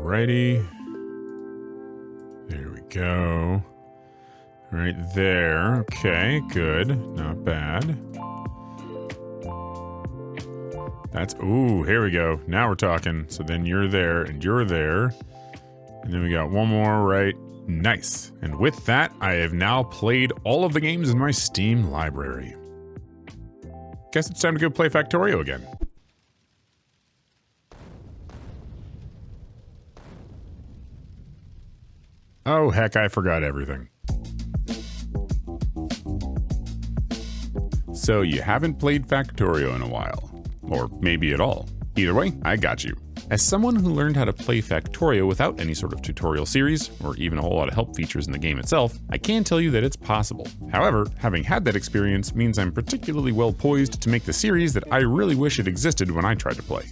Alrighty. There we go. Right there. Okay, good. Not bad. That's, ooh, here we go. Now we're talking. So then you're there and you're there. And then we got one more, right? Nice. And with that, I have now played all of the games in my Steam library. Guess it's time to go play Factorio again. Oh heck, I forgot everything. So you haven't played Factorio in a while. Or maybe at all. Either way, I got you. As someone who learned how to play Factorio without any sort of tutorial series, or even a whole lot of help features in the game itself, I can tell you that it's possible. However, having had that experience means I'm particularly well poised to make the series that I really wish it existed when I tried to play.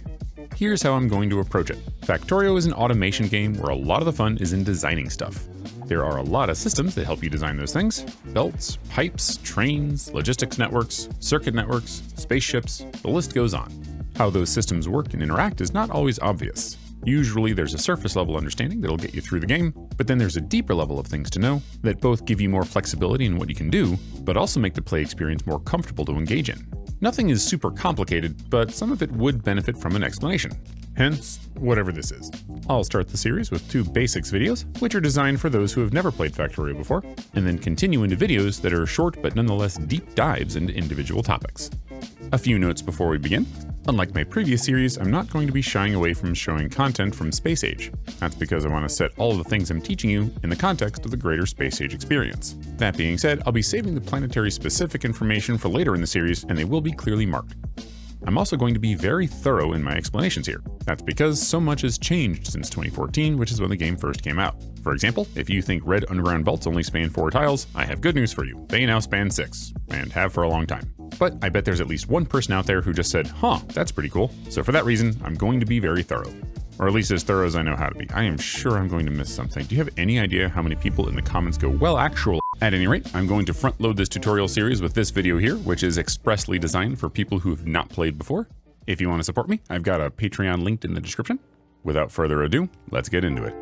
Here's how I'm going to approach it. Factorio is an automation game where a lot of the fun is in designing stuff. There are a lot of systems that help you design those things. Belts, pipes, trains, logistics networks, circuit networks, spaceships, the list goes on. How those systems work and interact is not always obvious. Usually there's a surface level understanding that'll get you through the game, but then there's a deeper level of things to know that both give you more flexibility in what you can do, but also make the play experience more comfortable to engage in. Nothing is super complicated, but some of it would benefit from an explanation. Hence, whatever this is. I'll start the series with 2 basics videos, which are designed for those who have never played Factorio before, and then continue into videos that are short but nonetheless deep dives into individual topics. A few notes before we begin. Unlike my previous series, I'm not going to be shying away from showing content from Space Age. That's because I want to set all of the things I'm teaching you in the context of the greater Space Age experience. That being said, I'll be saving the planetary specific information for later in the series, and they will be clearly marked. I'm also going to be very thorough in my explanations here. That's because so much has changed since 2014, which is when the game first came out. For example, if you think red underground belts only span 4 tiles, I have good news for you. They now span 6, and have for a long time. But I bet there's at least one person out there who just said, huh, that's pretty cool. So for that reason, I'm going to be very thorough. Or at least as thorough as I know how to be. I am sure I'm going to miss something. Do you have any idea how many people in the comments go, well, actually? At any rate, I'm going to front load this tutorial series with this video here, which is expressly designed for people who have not played before. If you want to support me, I've got a Patreon linked in the description. Without further ado, let's get into it.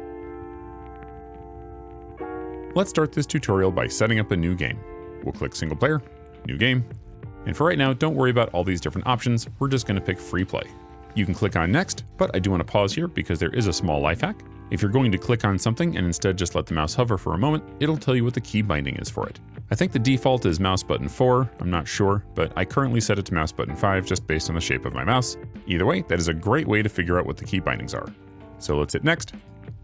Let's start this tutorial by setting up a new game. We'll click single player, new game. And for right now, don't worry about all these different options. We're just going to pick free play. You can click on next, but I do want to pause here because there is a small life hack. If you're going to click on something and instead just let the mouse hover for a moment, it'll tell you what the key binding is for it. I think the default is mouse button 4, I'm not sure, but I currently set it to mouse button 5 just based on the shape of my mouse. Either way, that is a great way to figure out what the key bindings are. So let's hit next.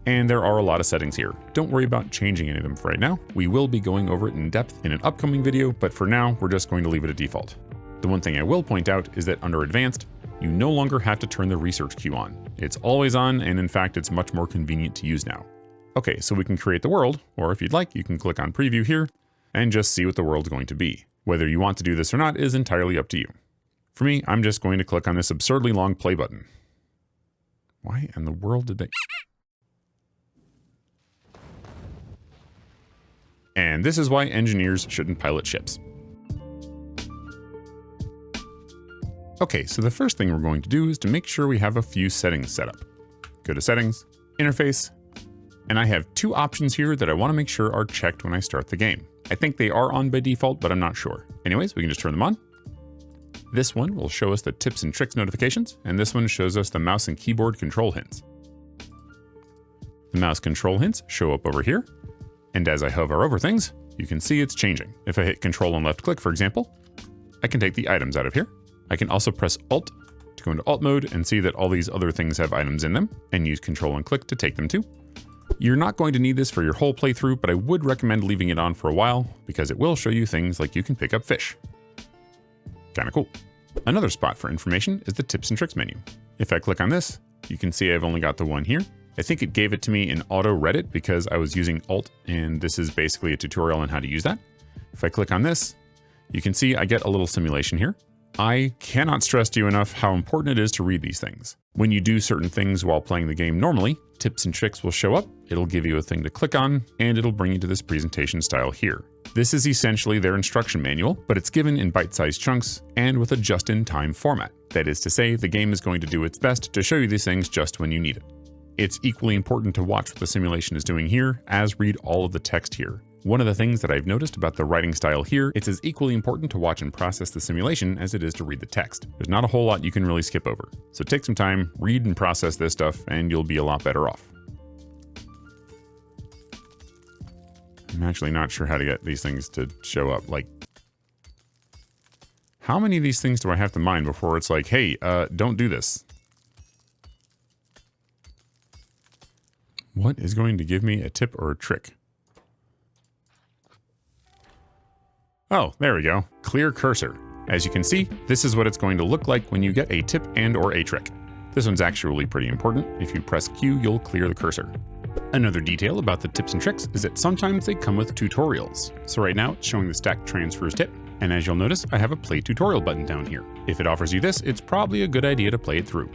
And there are a lot of settings here. Don't worry about changing any of them for right now. We will be going over it in depth in an upcoming video, but for now, we're just going to leave it at default. The one thing I will point out is that under advanced, you no longer have to turn the research queue on. It's always on, and in fact, it's much more convenient to use now. Okay, so we can create the world, or if you'd like, you can click on preview here and just see what the world's going to be. Whether you want to do this or not is entirely up to you. For me, I'm just going to click on this absurdly long play button. Why in the world did they... And this is why engineers shouldn't pilot ships. Okay, so the first thing we're going to do is to make sure we have a few settings set up. Go to Settings, Interface, and I have 2 options here that I want to make sure are checked when I start the game. I think they are on by default, but I'm not sure. Anyways, we can just turn them on. This one will show us the tips and tricks notifications, and this one shows us the mouse and keyboard control hints. The mouse control hints show up over here, and as I hover over things, you can see it's changing. If I hit Control and left click, for example, I can take the items out of here. I can also press Alt to go into Alt mode and see that all these other things have items in them, and use Control and click to take them too. You're not going to need this for your whole playthrough, but I would recommend leaving it on for a while because it will show you things like you can pick up fish. Kinda cool. Another spot for information is the tips and tricks menu. If I click on this, you can see I've only got the one here. I think it gave it to me in auto read it because I was using Alt, and this is basically a tutorial on how to use that. If I click on this, you can see I get a little simulation here. I cannot stress to you enough how important it is to read these things. When you do certain things while playing the game normally, tips and tricks will show up, it'll give you a thing to click on, and it'll bring you to this presentation style here. This is essentially their instruction manual, but it's given in bite-sized chunks and with a just-in-time format. That is to say, the game is going to do its best to show you these things just when you need it. It's equally important to watch what the simulation is doing here, as read all of the text here. One of the things that I've noticed about the writing style here, it's as equally important to watch and process the simulation as it is to read the text. There's not a whole lot you can really skip over. So take some time, read and process this stuff, and you'll be a lot better off. I'm actually not sure how to get these things to show up. Like, how many of these things do I have to mine before it's like, hey, don't do this? What is going to give me a tip or a trick? Oh, there we go. Clear cursor. As you can see, this is what it's going to look like when you get a tip and or a trick. This one's actually pretty important. If you press Q, you'll clear the cursor. Another detail about the tips and tricks is that sometimes they come with tutorials. So right now it's showing the stack transfers tip. And as you'll notice, I have a play tutorial button down here. If it offers you this, it's probably a good idea to play it through.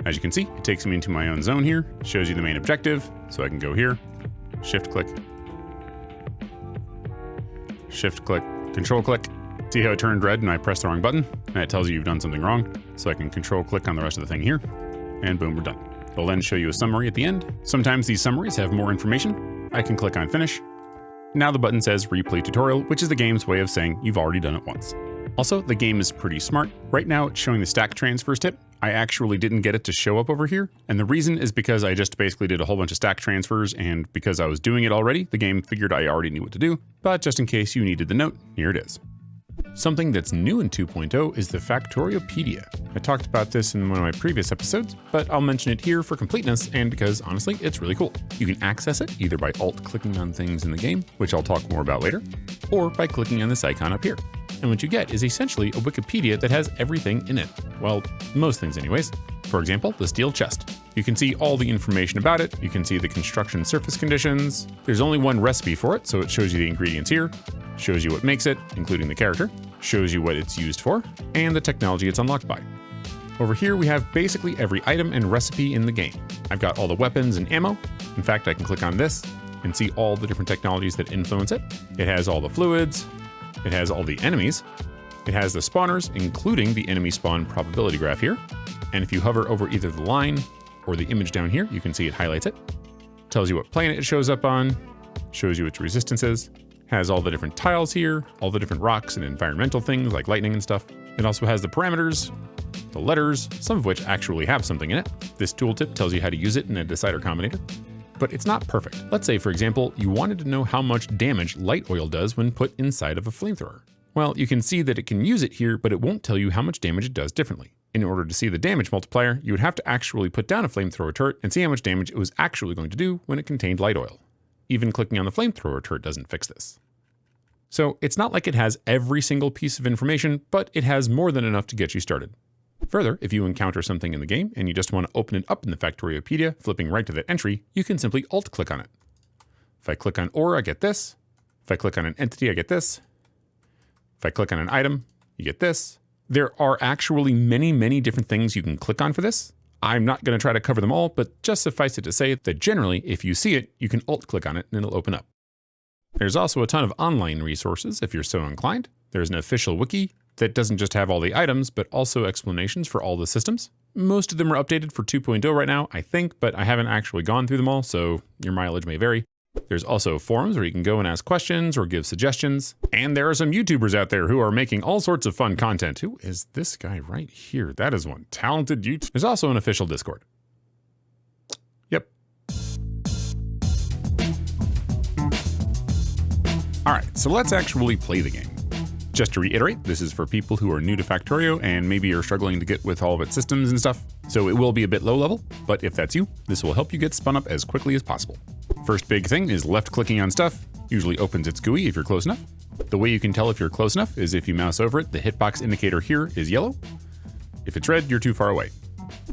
As you can see, it takes me into my own zone here, shows you the main objective, so I can go here, shift click, control click. See how it turned red and I pressed the wrong button? And it tells you you've done something wrong. So I can control click on the rest of the thing here, and boom, we're done. It'll then show you a summary at the end. Sometimes these summaries have more information. I can click on finish. Now the button says replay tutorial, which is the game's way of saying you've already done it once. Also, the game is pretty smart. Right now it's showing the stack transfers tip. I actually didn't get it to show up over here. And the reason is because I just basically did a whole bunch of stack transfers, and because I was doing it already, the game figured I already knew what to do. But just in case you needed the note, here it is. Something that's new in 2.0 is the Factoriopedia. I talked about this in one of my previous episodes, but I'll mention it here for completeness and because honestly, it's really cool. You can access it either by alt-clicking on things in the game, which I'll talk more about later, or by clicking on this icon up here. And what you get is essentially a Wikipedia that has everything in it. Well, most things anyways. For example, the steel chest. You can see all the information about it. You can see the construction surface conditions. There's only one recipe for it, so it shows you the ingredients here, shows you what makes it, including the character, shows you what it's used for, and the technology it's unlocked by. Over here, we have basically every item and recipe in the game. I've got all the weapons and ammo. In fact, I can click on this and see all the different technologies that influence it. It has all the fluids. It has all the enemies. It has the spawners, including the enemy spawn probability graph here. And if you hover over either the line or the image down here, you can see it highlights it. Tells you what planet it shows up on, shows you its resistances, has all the different tiles here, all the different rocks and environmental things like lightning and stuff. It also has the parameters, the letters, some of which actually have something in it. This tooltip tells you how to use it in a decider combinator. But it's not perfect. Let's say, for example, you wanted to know how much damage light oil does when put inside of a flamethrower. Well, you can see that it can use it here, but it won't tell you how much damage it does differently. In order to see the damage multiplier, you would have to actually put down a flamethrower turret and see how much damage it was actually going to do when it contained light oil. Even clicking on the flamethrower turret doesn't fix this. So it's not like it has every single piece of information, but it has more than enough to get you started. Further, if you encounter something in the game and you just want to open it up in the Factoriopedia, flipping right to that entry, you can simply alt-click on it. If I click on ore, I get this. If I click on an entity, I get this. If I click on an item, you get this. There are actually many, many different things you can click on for this. I'm not going to try to cover them all, but just suffice it to say that generally, if you see it, you can alt-click on it and it'll open up. There's also a ton of online resources if you're so inclined. There's an official wiki that doesn't just have all the items, but also explanations for all the systems. Most of them are updated for 2.0 right now, I think, but I haven't actually gone through them all, so your mileage may vary. There's also forums where you can go and ask questions or give suggestions. And there are some YouTubers out there who are making all sorts of fun content. Who is this guy right here? That is one talented YouTuber. There's also an official Discord. Yep. All right, so let's actually play the game. Just to reiterate, this is for people who are new to Factorio and maybe are struggling to get with all of its systems and stuff. So it will be a bit low level, but if that's you, this will help you get spun up as quickly as possible. First big thing is left clicking on stuff, usually opens its GUI if you're close enough. The way you can tell if you're close enough is if you mouse over it, the hitbox indicator here is yellow. If it's red, you're too far away.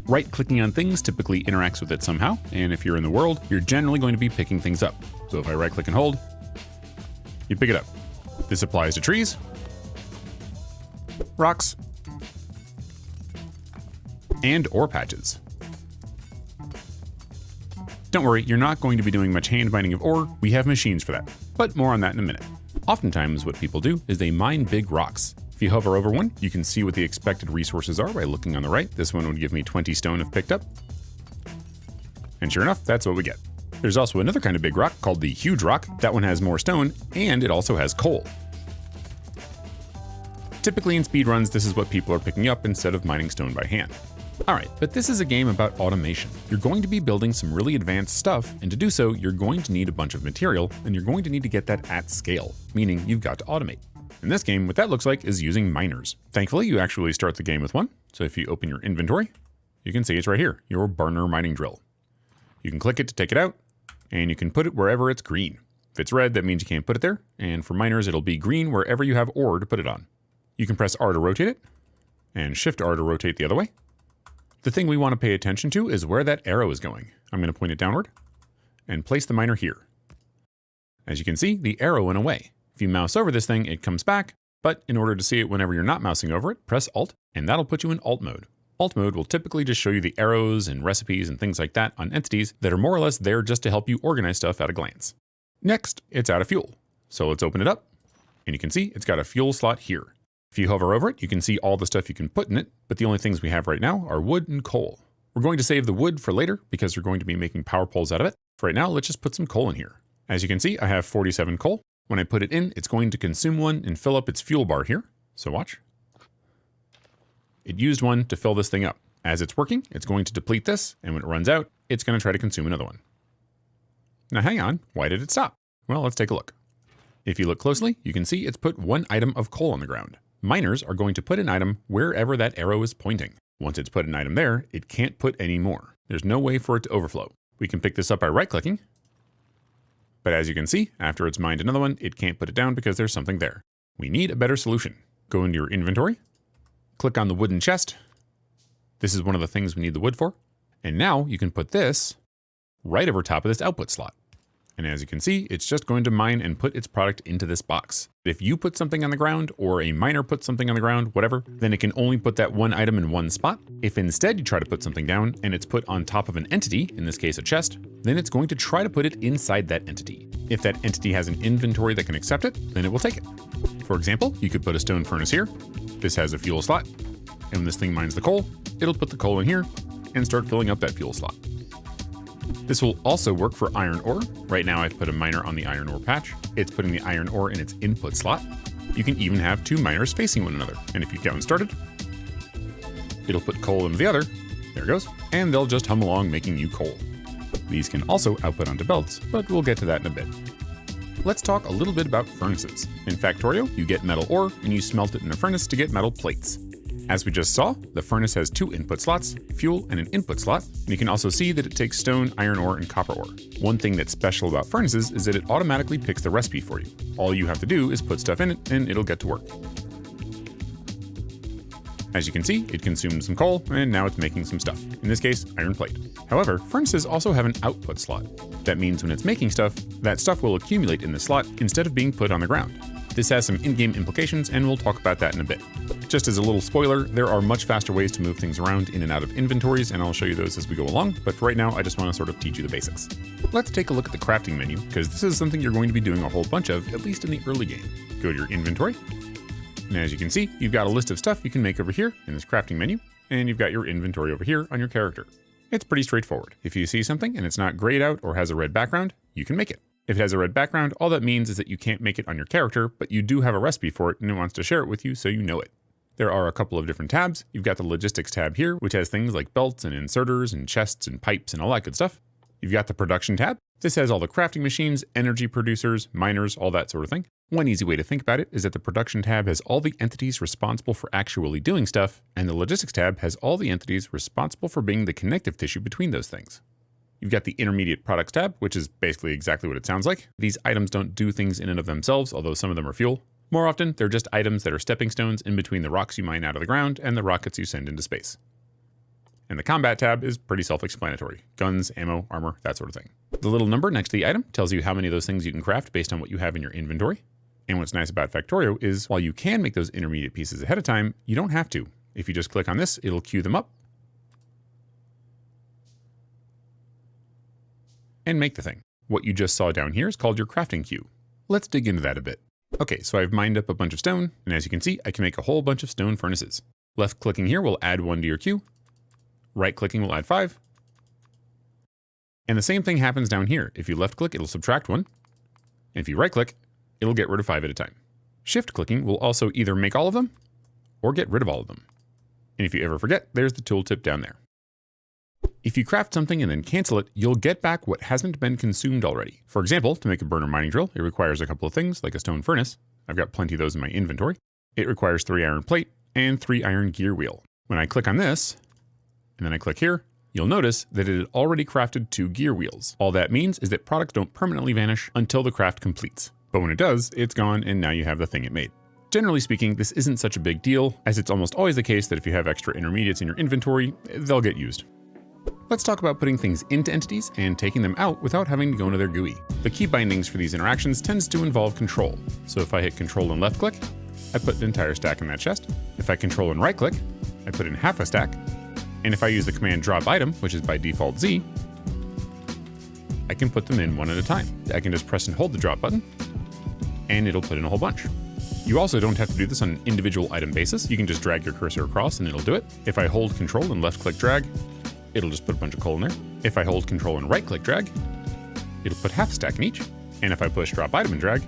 Right clicking on things typically interacts with it somehow, and if you're in the world, you're generally going to be picking things up. So if I right click and hold, you pick it up. This applies to trees, rocks, and ore patches. Don't worry, you're not going to be doing much hand mining of ore, we have machines for that, but more on that in a minute. Oftentimes what people do is they mine big rocks. If you hover over one, you can see what the expected resources are by looking on the right. This one would give me 20 stone if picked up. And sure enough, that's what we get. There's also another kind of big rock called the huge rock. That one has more stone, and it also has coal. Typically in speedruns, this is what people are picking up instead of mining stone by hand. Alright, but this is a game about automation. You're going to be building some really advanced stuff, and to do so, you're going to need a bunch of material, and you're going to need to get that at scale, meaning you've got to automate. In this game, what that looks like is using miners. Thankfully, you actually start the game with one, so if you open your inventory, you can see it's right here, your burner mining drill. You can click it to take it out, and you can put it wherever it's green. If it's red, that means you can't put it there, and for miners, it'll be green wherever you have ore to put it on. You can press R to rotate it, and Shift R to rotate the other way. The thing we want to pay attention to is where that arrow is going. I'm going to point it downward, and place the miner here. As you can see, the arrow went away. If you mouse over this thing, it comes back, but in order to see it whenever you're not mousing over it, press Alt, and that'll put you in Alt mode. Alt mode will typically just show you the arrows and recipes and things like that on entities that are more or less there just to help you organize stuff at a glance. Next, it's out of fuel. So let's open it up, and you can see it's got a fuel slot here. If you hover over it, you can see all the stuff you can put in it, but the only things we have right now are wood and coal. We're going to save the wood for later because we're going to be making power poles out of it. For right now, let's just put some coal in here. As you can see, I have 47 coal. When I put it in, it's going to consume one and fill up its fuel bar here. So watch. It used one to fill this thing up. As it's working, it's going to deplete this, and when it runs out, it's going to try to consume another one. Now hang on, why did it stop? Well, let's take a look. If you look closely, you can see it's put one item of coal on the ground. Miners are going to put an item wherever that arrow is pointing. Once it's put an item there, it can't put any more. There's no way for it to overflow. We can pick this up by right-clicking, but as you can see, after it's mined another one, it can't put it down because there's something there. We need a better solution. Go into your inventory, click on the wooden chest. This is one of the things we need the wood for. And now you can put this right over top of this output slot. And as you can see, it's just going to mine and put its product into this box. If you put something on the ground or a miner puts something on the ground, whatever, then it can only put that one item in one spot. If instead you try to put something down and it's put on top of an entity, in this case a chest, then it's going to try to put it inside that entity. If that entity has an inventory that can accept it, then it will take it. For example, you could put a stone furnace here. This has a fuel slot. And when this thing mines the coal, it'll put the coal in here and start filling up that fuel slot. This will also work for iron ore. Right now I've put a miner on the iron ore patch. It's putting the iron ore in its input slot. You can even have two miners facing one another. And if you get one started, it'll put coal into the other. There it goes. And they'll just hum along making you coal. These can also output onto belts, but we'll get to that in a bit. Let's talk a little bit about furnaces. In Factorio, you get metal ore and you smelt it in a furnace to get metal plates. As we just saw, the furnace has two input slots, fuel and an input slot, and you can also see that it takes stone, iron ore, and copper ore. One thing that's special about furnaces is that it automatically picks the recipe for you. All you have to do is put stuff in it and it'll get to work. As you can see, it consumed some coal and now it's making some stuff, in this case, iron plate. However, furnaces also have an output slot. That means when it's making stuff, that stuff will accumulate in the slot instead of being put on the ground. This has some in-game implications, and we'll talk about that in a bit. Just as a little spoiler, there are much faster ways to move things around in and out of inventories, and I'll show you those as we go along, but for right now, I just want to sort of teach you the basics. Let's take a look at the crafting menu, because this is something you're going to be doing a whole bunch of, at least in the early game. Go to your inventory, and as you can see, you've got a list of stuff you can make over here in this crafting menu, and you've got your inventory over here on your character. It's pretty straightforward. If you see something and it's not grayed out or has a red background, you can make it. If it has a red background, all that means is that you can't make it on your character, but you do have a recipe for it and it wants to share it with you so you know it. There are a couple of different tabs. You've got the logistics tab here, which has things like belts and inserters and chests and pipes and all that good stuff. You've got the production tab. This has all the crafting machines, energy producers, miners, all that sort of thing. One easy way to think about it is that the production tab has all the entities responsible for actually doing stuff, and the logistics tab has all the entities responsible for being the connective tissue between those things. You've got the intermediate products tab, which is basically exactly what it sounds like. These items don't do things in and of themselves, although some of them are fuel. More often, they're just items that are stepping stones in between the rocks you mine out of the ground and the rockets you send into space. And the combat tab is pretty self-explanatory. Guns, ammo, armor, that sort of thing. The little number next to the item tells you how many of those things you can craft based on what you have in your inventory. And what's nice about Factorio is while you can make those intermediate pieces ahead of time, you don't have to. If you just click on this, it'll queue them up and make the thing. What you just saw down here is called your crafting queue. Let's dig into that a bit. Okay, so I've mined up a bunch of stone, and as you can see, I can make a whole bunch of stone furnaces. Left clicking here will add one to your queue. Right clicking will add 5. And the same thing happens down here. If you left click, it'll subtract 1. And if you right click, it'll get rid of 5 at a time. Shift clicking will also either make all of them or get rid of all of them. And if you ever forget, there's the tooltip down there. If you craft something and then cancel it, you'll get back what hasn't been consumed already. For example, to make a burner mining drill, it requires a couple of things like a stone furnace. I've got plenty of those in my inventory. It requires 3 iron plate and 3 iron gear wheel. When I click on this, and then I click here, you'll notice that it had already crafted 2 gear wheels. All that means is that products don't permanently vanish until the craft completes. But when it does, it's gone and now you have the thing it made. Generally speaking, this isn't such a big deal, as it's almost always the case that if you have extra intermediates in your inventory, they'll get used. Let's talk about putting things into entities and taking them out without having to go into their GUI. The key bindings for these interactions tends to involve control. So if I hit control and left click, I put an entire stack in that chest. If I control and right click, I put in half a stack. And if I use the command drop item, which is by default Z, I can put them in one at a time. I can just press and hold the drop button, and it'll put in a whole bunch. You also don't have to do this on an individual item basis. You can just drag your cursor across and it'll do it. If I hold control and left click drag, it'll just put a bunch of coal in there. If I hold control and right click drag, it'll put half a stack in each. And if I push drop item and drag,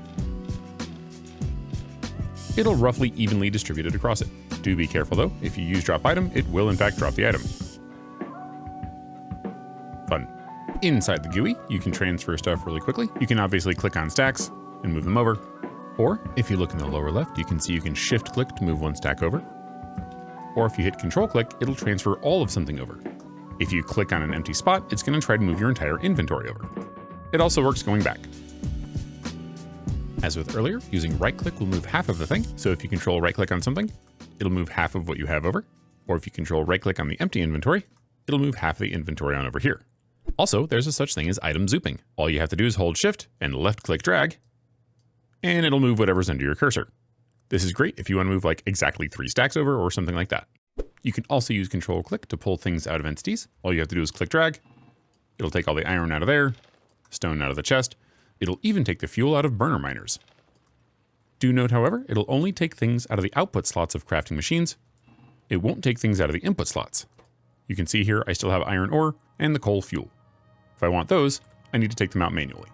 it'll roughly evenly distribute it across it. Do be careful though, if you use drop item, it will in fact drop the item. Fun. Inside the GUI, you can transfer stuff really quickly. You can obviously click on stacks and move them over. Or if you look in the lower left, you can see you can shift click to move one stack over. Or if you hit control click, it'll transfer all of something over. If you click on an empty spot, it's going to try to move your entire inventory over. It also works going back. As with earlier, using right click will move half of the thing. So if you control right click on something, it'll move half of what you have over. Or if you control right click on the empty inventory, it'll move half the inventory on over here. Also, there's a such thing as item zooping. All you have to do is hold shift and left click drag, and it'll move whatever's under your cursor. This is great if you want to move like exactly 3 stacks over or something like that. You can also use control click to pull things out of entities. All you have to do is click drag. It'll take all the iron out of there, stone out of the chest. It'll even take the fuel out of burner miners. Do note, however, it'll only take things out of the output slots of crafting machines. It won't take things out of the input slots. You can see here I still have iron ore and the coal fuel. If I want those, I need to take them out manually.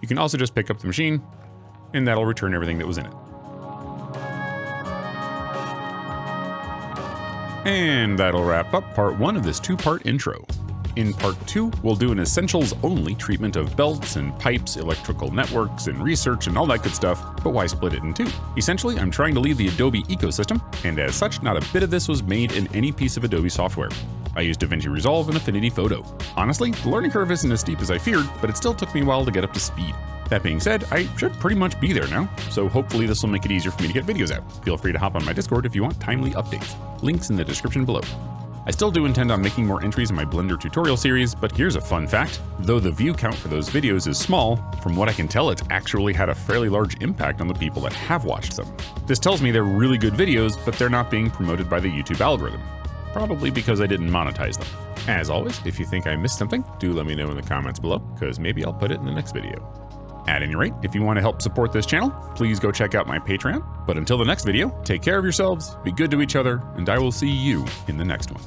You can also just pick up the machine, and that'll return everything that was in it. And that'll wrap up part 1 of this 2-part intro. In part 2, we'll do an essentials only treatment of belts and pipes, electrical networks, and research and all that good stuff, but why split it in 2? Essentially, I'm trying to leave the Adobe ecosystem, and as such, not a bit of this was made in any piece of Adobe software. I used DaVinci Resolve and Affinity Photo. Honestly, the learning curve isn't as steep as I feared, but it still took me a while to get up to speed. That being said, I should pretty much be there now, so hopefully this will make it easier for me to get videos out. Feel free to hop on my Discord if you want timely updates. Links in the description below. I still do intend on making more entries in my Blender tutorial series, but here's a fun fact. Though the view count for those videos is small, from what I can tell it's actually had a fairly large impact on the people that have watched them. This tells me they're really good videos, but they're not being promoted by the YouTube algorithm. Probably because I didn't monetize them. As always, if you think I missed something, do let me know in the comments below, because maybe I'll put it in the next video. At any rate, if you want to help support this channel, please go check out my Patreon. But until the next video, take care of yourselves, be good to each other, and I will see you in the next one.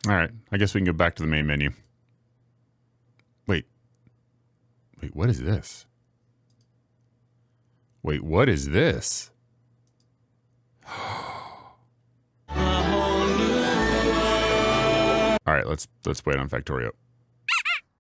Alright, I guess we can go back to the main menu. Wait, what is this? Wait, what is this? All right, let's wait on Factorio.